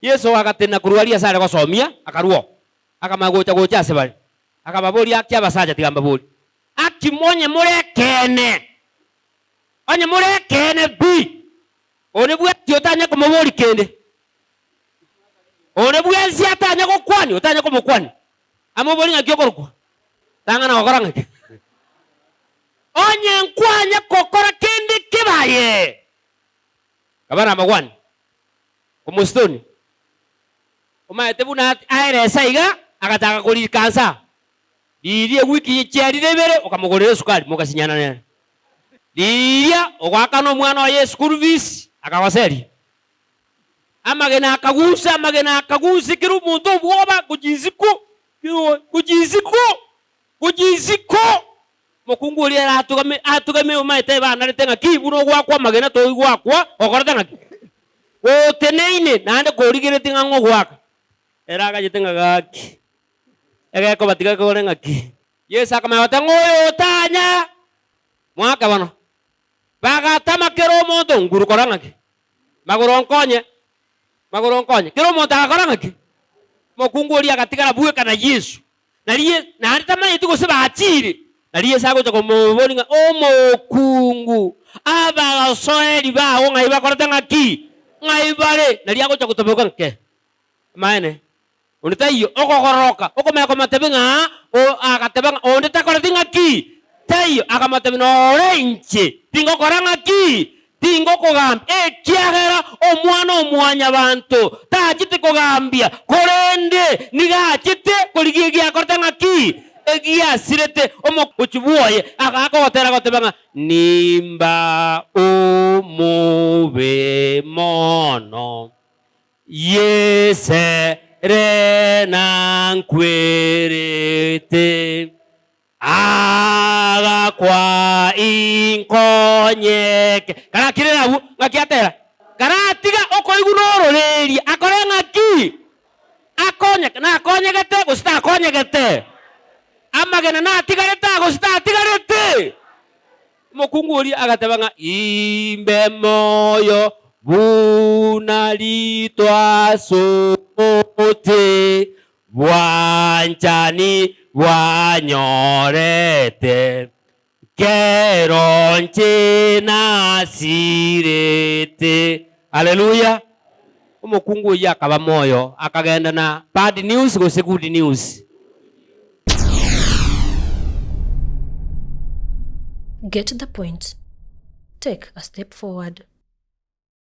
Yesu agatina kuruaria sare gosomia akaruo akamagocha gocha sebali akababori akiabasaja tigambabori akimonye murekene onye murekene bi one bwati otanya kumubori kende one bwezi atanya gokwani otanya kumukwani amubori ngakiokorukwa tangana gokoranga onye nkwanya kokora kende kibaye kabana magwani kumustoni umaete buna aeresa iga agataka kuri kansa dirie wiki cherire bere ukamugorera sukari mugasinyana nene diria ogwaka no mwana wa Yesu school fees akawaseri amagena akagusa kiru muntu bwoba kujiziko mukungu uri atugame umaete bana retenga kibuno gwakwa magena to gwakwa okorata oteneine nande korigirete ngango gwaka eraga jitenga gaki egeko batiga kore ngaki Yesu akamata ngoyo tanya mwaka bano bagatama kero mondo nguru korangaki magoronkonye kero mondo akorangaki mokunguri agatigara buwe kana Yesu nariye naritama yitugo seba atiri nariye sago to komoboninga omokungu abasoeri bawo ngai bakorata ngaki ngai bare nariye ago chakutoboka nke maene unitayo okokoroka okomeko matebenga o akatebenga onita koratinga ki tayo akamatebino orenche tingo koranga ki tingo kogamba ekiagera omwana omwanya bantu tajite kogambia korende nigachite koligigia kortanga ki egia sirete omo uchibuoye akakotera gotebenga nimba umube mono yese renankwerete agakwa inkonyeke karakire nabu ngakiatera karatiga okoigunororeri akorenga ki akonyeke na akonyegete gusita akonyegete amagena na tigareta gusita tigarete mukunguri agatebanga imbe moyo bunalitwa sote bwanchani bwanyorete keronche nasirete. Haleluya. Umukungu yakaba moyo akagenda na bad news gose good news. Get to the point. Take a step forward.